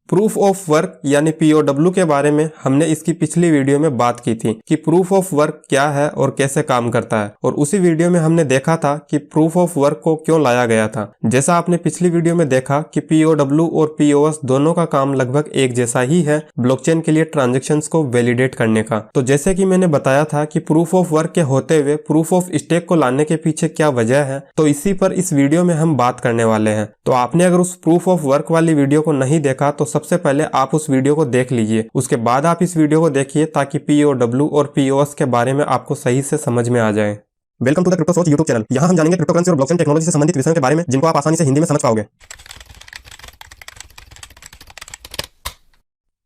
Proof of work यानी POW के बारे में हमने इसकी पिछली वीडियो में बात की थी कि प्रूफ ऑफ वर्क क्या है और कैसे काम करता है, और उसी वीडियो में हमने देखा था कि प्रूफ ऑफ वर्क को क्यों लाया गया था। जैसा आपने पिछली वीडियो में देखा कि POW और POS दोनों का काम लगभग एक जैसा ही है ब्लॉकचेन के लिए ट्रांजेक्शंस को वैलिडेट करने का। तो जैसे कि मैंने बताया था कि प्रूफ ऑफ वर्क के होते हुए प्रूफ ऑफ स्टेक को लाने के पीछे क्या वजह है, तो इसी पर इस वीडियो में हम बात करने वाले हैं। तो आपने अगर उस प्रूफ ऑफ वर्क वाली वीडियो को नहीं देखा तो सबसे पहले आप उस वीडियो को देख लीजिए, उसके बाद आप इस वीडियो को देखिए ताकि POW और POS के बारे में आपको सही से समझ में आ जाए। वेलकम टू द क्रिप्टो सोच यूट्यूब चैनल। यहाँ हम जानेंगे क्रिप्टो करेंसी और ब्लॉकचेन टेक्नोलॉजी से संबंधित विषयों के बारे में जिनको आप आसानी से हिंदी में समझ पाओगे।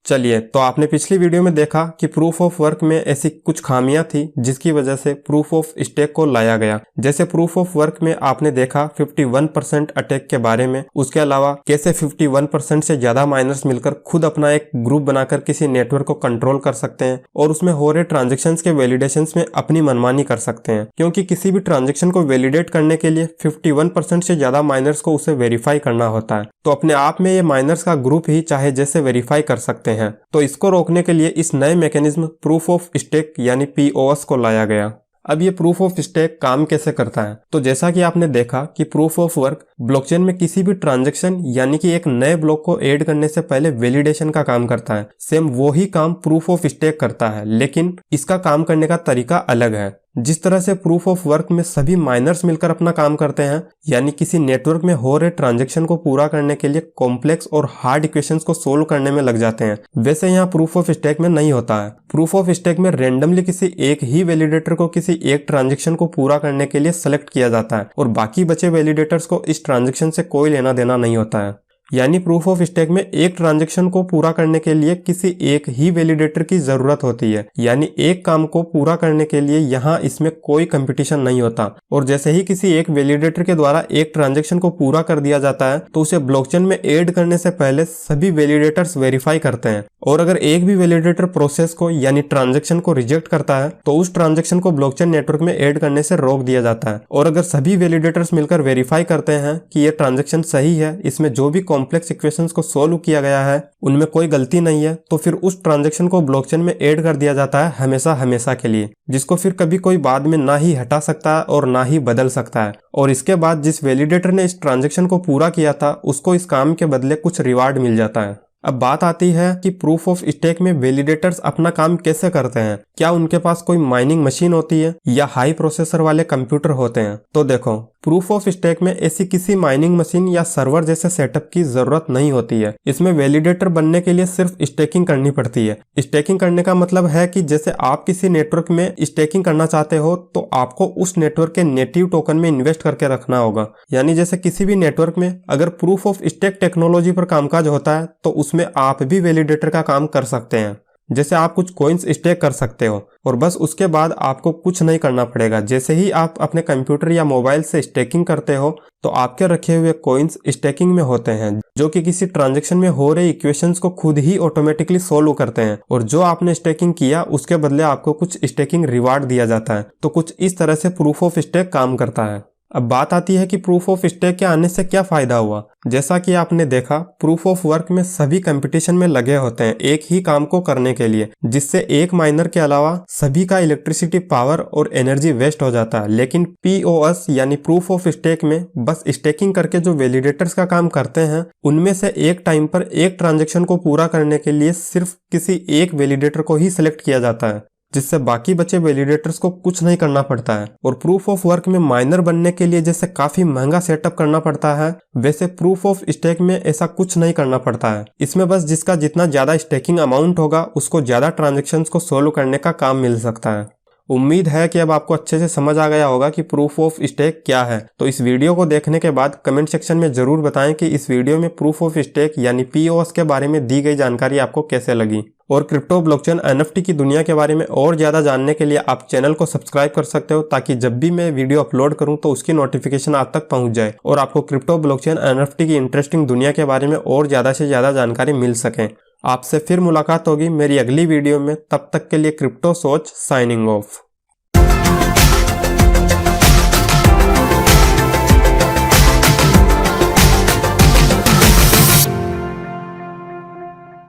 चलिए, तो आपने पिछली वीडियो में देखा कि प्रूफ ऑफ वर्क में ऐसी कुछ खामियां थी जिसकी वजह से प्रूफ ऑफ स्टेक को लाया गया। जैसे प्रूफ ऑफ वर्क में आपने देखा 51% अटैक के बारे में, उसके अलावा कैसे 51% से ज्यादा माइनर्स मिलकर खुद अपना एक ग्रुप बनाकर किसी नेटवर्क को कंट्रोल कर सकते हैं और उसमें हो रहे ट्रांजेक्शन्स के वैलिडेशंस में अपनी मनमानी कर सकते हैं, क्योंकि किसी भी ट्रांजेक्शन को वैलिडेट करने के लिए 51% से ज्यादा माइनर्स को उसे वेरीफाई करना होता है। तो अपने आप में ये माइनर्स का ग्रुप ही चाहे जैसे वेरीफाई कर सकते हैं। तो इसको रोकने के लिए इस नए मैकेनिज्म प्रूफ ऑफ स्टेक यानी POS को लाया गया। अब ये प्रूफ ऑफ स्टेक काम कैसे करता है? तो जैसा कि आपने देखा कि प्रूफ ऑफ वर्क ब्लॉकचेन में किसी भी ट्रांजैक्शन यानी कि एक नए ब्लॉक को ऐड करने से पहले वैलिडेशन का काम करता है। सेम वो ही काम प्रूफ ऑफ स्टेक करता है, लेकिन इसका काम करने का तरीका अलग है। जिस तरह से प्रूफ ऑफ वर्क में सभी माइनर्स मिलकर अपना काम करते हैं, यानी किसी नेटवर्क में हो रहे ट्रांजैक्शन को पूरा करने के लिए कॉम्प्लेक्स और हार्ड इक्वेशंस को सोल्व करने में लग जाते हैं, वैसे यहाँ प्रूफ ऑफ स्टेक में नहीं होता है। प्रूफ ऑफ स्टेक में रैंडमली किसी एक ही वैलिडेटर को किसी एक ट्रांजैक्शन को पूरा करने के लिए सेलेक्ट किया जाता है और बाकी बचे वैलिडेटर्स को इस ट्रांजैक्शन से कोई लेना देना नहीं होता है। यानी प्रूफ ऑफ स्टेक में एक ट्रांजैक्शन को पूरा करने के लिए किसी एक ही वैलिडेटर की जरूरत होती है, यानी एक काम को पूरा करने के लिए यहाँ इसमें कोई कंपटीशन नहीं होता। और जैसे ही किसी एक वैलिडेटर के द्वारा एक ट्रांजैक्शन को पूरा कर दिया जाता है तो उसे ब्लॉकचेन में ऐड करने से पहले सभी वैलिडेटर्स वेरीफाई करते हैं, और अगर एक भी वैलिडेटर प्रोसेस को यानी ट्रांजैक्शन को रिजेक्ट करता है तो उस ट्रांजैक्शन को ब्लॉकचेन नेटवर्क में ऐड करने से रोक दिया जाता है। और अगर सभी वैलिडेटर्स मिलकर वेरीफाई करते हैं कि ये ट्रांजैक्शन सही है, इसमें जो भी कॉम्प्लेक्स इक्वेशंस को सोल्व किया गया है उनमें कोई गलती नहीं है, तो फिर उस ट्रांजैक्शन को ब्लॉकचेन में ऐड कर दिया जाता है हमेशा हमेशा के लिए, जिसको फिर कभी कोई बाद में ना ही हटा सकता है और ना ही बदल सकता है। और इसके बाद जिस वैलिडेटर ने इस ट्रांजैक्शन को पूरा किया था उसको इस काम के बदले कुछ रिवार्ड मिल जाता है। अब बात आती है कि प्रूफ ऑफ स्टेक में वैलिडेटर्स अपना काम कैसे करते हैं। क्या उनके पास कोई माइनिंग मशीन होती है या हाई प्रोसेसर वाले कंप्यूटर होते हैं? तो देखो, प्रूफ ऑफ स्टेक में ऐसी किसी माइनिंग मशीन या सर्वर जैसे सेटअप की जरूरत नहीं होती है। इसमें वैलिडेटर बनने के लिए सिर्फ स्टेकिंग करनी पड़ती है। स्टेकिंग करने का मतलब है कि जैसे आप किसी नेटवर्क में स्टेकिंग करना चाहते हो तो आपको उस नेटवर्क के नेटिव टोकन में इन्वेस्ट करके रखना होगा। यानी जैसे किसी भी नेटवर्क में अगर प्रूफ ऑफ स्टेक टेक्नोलॉजी पर कामकाज होता है तो उसमें आप भी वैलिडेटर का काम कर सकते हैं। जैसे आप कुछ कॉइन्स स्टेक कर सकते हो और बस उसके बाद आपको कुछ नहीं करना पड़ेगा। जैसे ही आप अपने कंप्यूटर या मोबाइल से स्टेकिंग करते हो तो आपके रखे हुए कॉइन्स स्टेकिंग में होते हैं, जो कि किसी ट्रांजैक्शन में हो रहे इक्वेशंस को खुद ही ऑटोमेटिकली सोल्व करते हैं, और जो आपने स्टेकिंग किया उसके बदले आपको कुछ स्टेकिंग रिवार्ड दिया जाता है। तो कुछ इस तरह से प्रूफ ऑफ स्टेक काम करता है। अब बात आती है कि प्रूफ ऑफ स्टेक के आने से क्या फायदा हुआ। जैसा कि आपने देखा, प्रूफ ऑफ वर्क में सभी कंपटीशन में लगे होते हैं एक ही काम को करने के लिए, जिससे एक माइनर के अलावा सभी का इलेक्ट्रिसिटी पावर और एनर्जी वेस्ट हो जाता है। लेकिन POS यानी प्रूफ ऑफ स्टेक में बस स्टेकिंग करके जो वैलिडेटर्स का काम करते हैं उनमें से एक टाइम पर एक ट्रांजेक्शन को पूरा करने के लिए सिर्फ किसी एक वैलिडेटर को ही सिलेक्ट किया जाता है, जिससे बाकी बचे वैलिडेटर्स को कुछ नहीं करना पड़ता है। और प्रूफ ऑफ वर्क में माइनर बनने के लिए जैसे काफी महंगा सेटअप करना पड़ता है, वैसे प्रूफ ऑफ स्टेक में ऐसा कुछ नहीं करना पड़ता है। इसमें बस जिसका जितना ज्यादा स्टेकिंग अमाउंट होगा उसको ज्यादा ट्रांजेक्शन्स को सोल्व करने का काम मिल सकता है। उम्मीद है कि अब आपको अच्छे से समझ आ गया होगा कि प्रूफ ऑफ स्टेक क्या है। तो इस वीडियो को देखने के बाद कमेंट सेक्शन में जरूर बताएं कि इस वीडियो में प्रूफ ऑफ स्टेक यानी POS के बारे में दी गई जानकारी आपको कैसे लगी। और क्रिप्टो, ब्लॉकचेन, NFT की दुनिया के बारे में और ज्यादा जानने के लिए आप चैनल को सब्सक्राइब कर सकते हो, ताकि जब भी मैं वीडियो अपलोड करूं तो उसकी नोटिफिकेशन आप तक पहुंच जाए और आपको क्रिप्टो, ब्लॉकचेन, NFT की इंटरेस्टिंग दुनिया के बारे में और ज्यादा से ज्यादा जानकारी मिल सके। आपसे फिर मुलाकात होगी मेरी अगली वीडियो में। तब तक के लिए क्रिप्टो सोच साइनिंग ऑफ।